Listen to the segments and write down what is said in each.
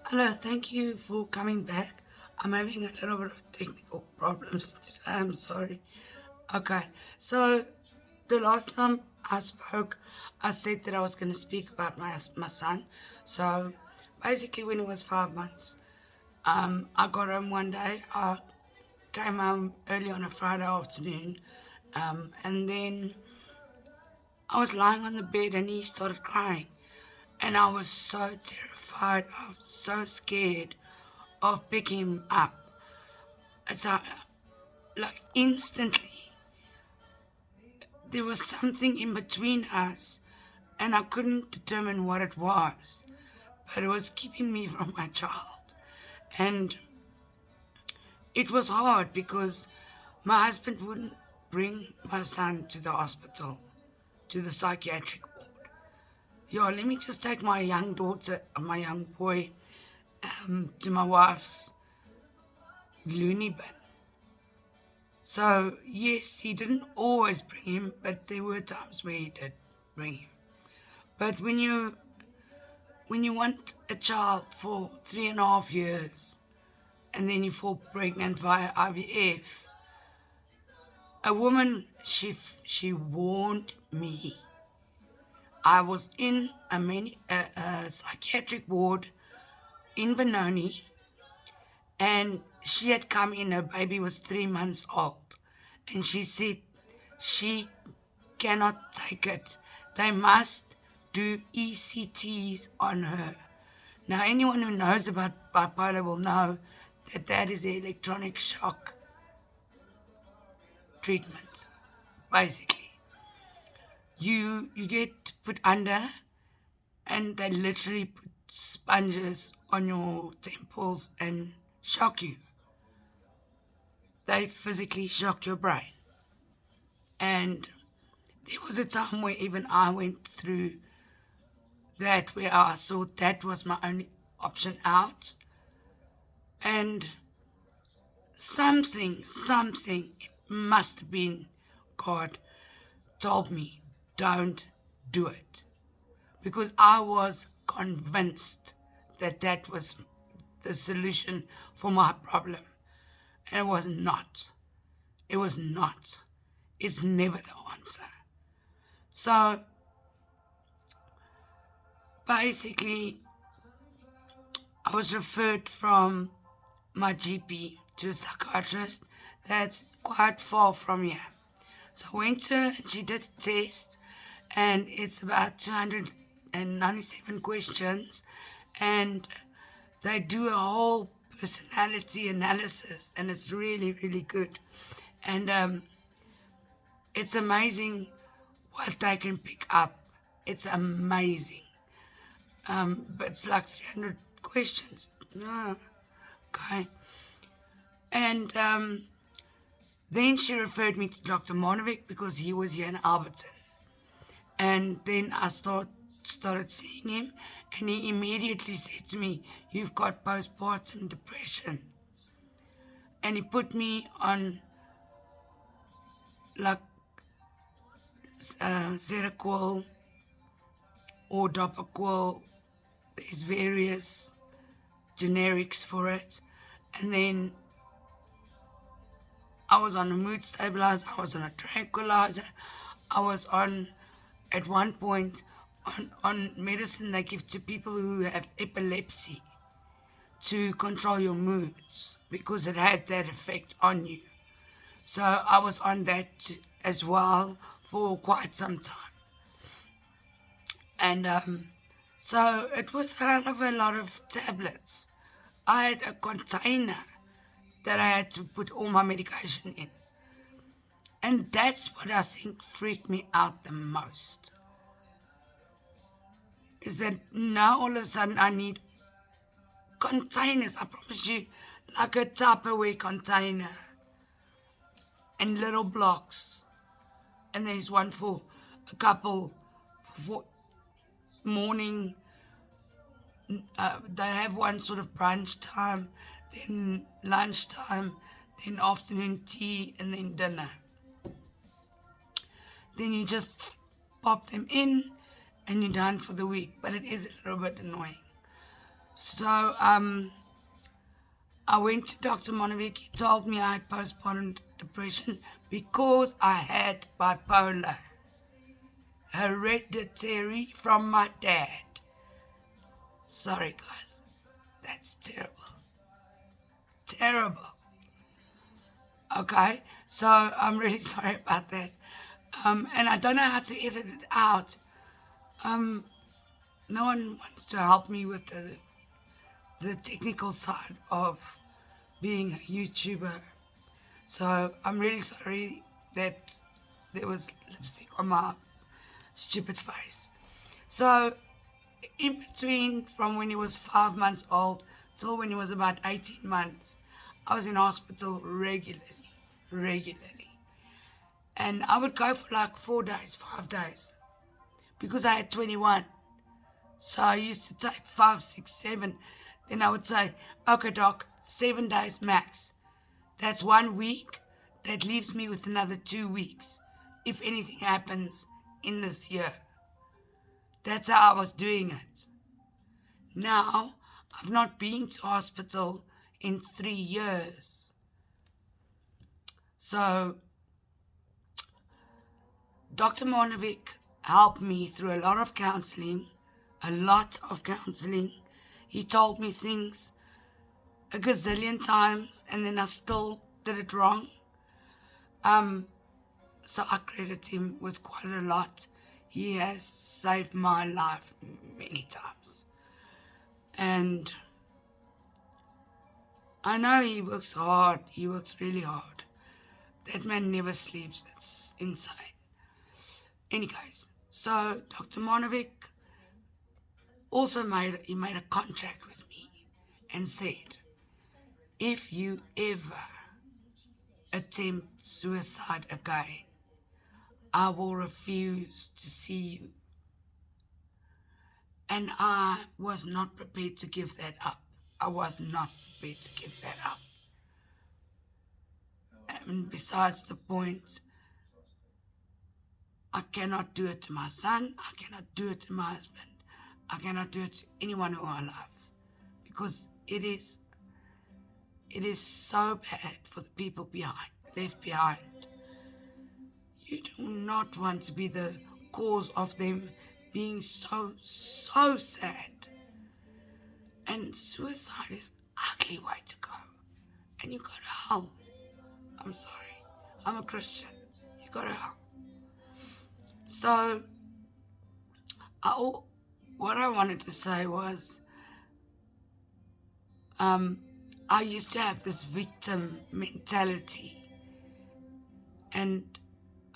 Hello, thank you for coming back. I'm having a little bit of technical problems today. I'm sorry. Okay, so the last time I spoke, I said that I was going to speak about my son. So basically, when he was 5 months, I got home one day. I came home early on a Friday afternoon, and then I was lying on the bed and he started crying. And I was so terrified, I was so scared of picking him up. It's like instantly, there was something in between us, and I couldn't determine what it was, but it was keeping me from my child. And it was hard because my husband wouldn't bring my son to the hospital, to the psychiatric ward. Yeah, let me just take my young daughter, my young boy, to my wife's loony bin. So, yes, he didn't always bring him, but there were times where he did bring him. But when you want a child for 3.5 years and then you fall pregnant via IVF, a woman, she warned me. I was in a psychiatric ward in Benoni, and she had come in, her baby was 3 months old, and she said she cannot take it. They must do ECTs on her. Now, anyone who knows about bipolar will know that that is the electronic shock treatment, basically. You get put under, and they literally put sponges on your temples and shock you. They physically shock your brain. And there was a time where even I went through that, where I thought that was my only option out. And something, it must have been God, told me, don't do it. Because I was convinced that that was the solution for my problem. And it was not. It was not. It's never the answer. So basically, I was referred from my GP to a psychiatrist that's quite far from here. So I went to her and she did a test, and it's about 297 questions, and they do a whole personality analysis, and it's really, really good. And it's amazing what they can pick up. It's amazing. But it's like 300 questions. No. Okay. And then she referred me to Dr. Monovic because he was here in Alberton. And then I started seeing him, and he immediately said to me, "You've got postpartum depression." And he put me on like Seroquel or Dopaquil. There's various generics for it. And then I was on a mood stabilizer, I was on a tranquilizer, I was on, at one point, on medicine they give to people who have epilepsy to control your moods because it had that effect on you. So I was on that as well for quite some time. And so it was a hell of a lot of tablets. I had a container that I had to put all my medication in. And that's what I think freaked me out the most. Is that now all of a sudden I need containers, I promise you, like a Tupperware container. And little blocks. And there's one for a couple for morning. They have one sort of brunch time, then lunchtime, then afternoon tea, and then dinner. Then you just pop them in and you're done for the week. But it is a little bit annoying. So I went to Dr. Monovic. He told me I had postpartum depression because I had bipolar, hereditary from my dad. Sorry, guys. That's terrible. Terrible. Okay, so I'm really sorry about that. And I don't know how to edit it out. No one wants to help me with the technical side of being a YouTuber. So I'm really sorry that there was lipstick on my stupid face. So in between, from when he was 5 months old till when he was about 18 months, I was in hospital regularly. And I would go for like 4 days, 5 days, because I had 21. So I used to take 5, 6, 7. Then I would say, okay, doc, 7 days max. That's 1 week. That leaves me with another 2 weeks if anything happens in this year. That's how I was doing it. Now, I've not been to hospital in 3 years. So, Dr. Monovic helped me through a lot of counseling. He told me things a gazillion times and then I still did it wrong. So I credit him with quite a lot. He has saved my life many times. And I know he works hard. He works really hard. That man never sleeps. It's insane. Anyways, so Dr. Monovic also made a contract with me and said, if you ever attempt suicide again, I will refuse to see you. And I was not prepared to give that up. I was not prepared to give that up. And besides the point, I cannot do it to my son. I cannot do it to my husband. I cannot do it to anyone who I love. Because it is so bad for the people left behind. You do not want to be the cause of them being so sad. And suicide is an ugly way to go. And you go to hell. I'm sorry. I'm a Christian. You go to hell. So, what I wanted to say was, I used to have this victim mentality. And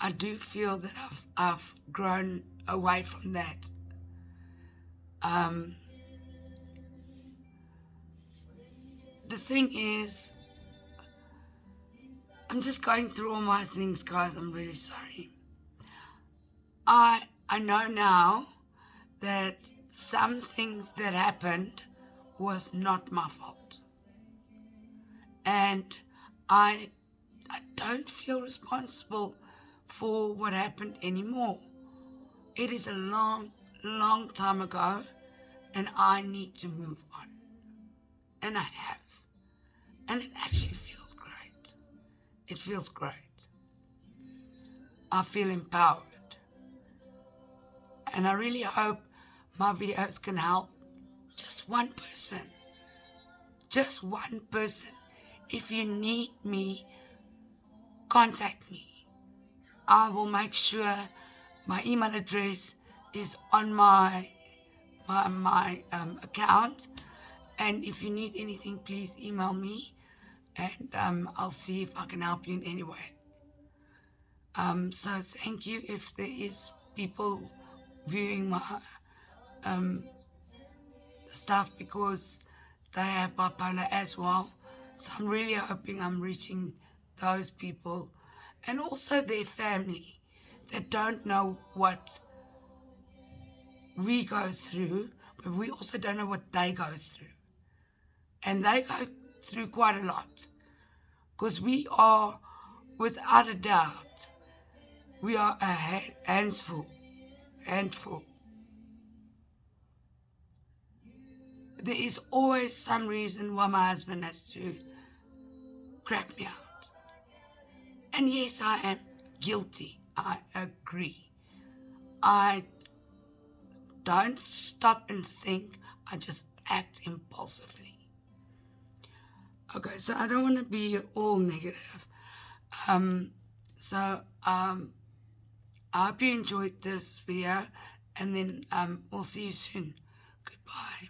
I do feel that I've grown away from that. The thing is, I'm just going through all my things, guys. I'm really sorry. I know now that some things that happened was not my fault. And I don't feel responsible for what happened anymore. It is a long time ago, and I need to move on. And I have. And it actually feels great. It feels great. I feel empowered. And I really hope my videos can help just one person. Just one person. If you need me, contact me. I will make sure my email address is on my account. And if you need anything, please email me. And I'll see if I can help you in any way. So thank you if there is people viewing my stuff because they have bipolar as well. So I'm really hoping I'm reaching those people and also their family that don't know what we go through, but we also don't know what they go through. And they go through quite a lot because we are, without a doubt, we are a handful. there is always some reason why my husband has to crap me out. And yes, I am guilty. I agree. I don't stop and think. I just act impulsively. Okay, so I don't want to be all negative. So I hope you enjoyed this video, and then we'll see you soon. Goodbye.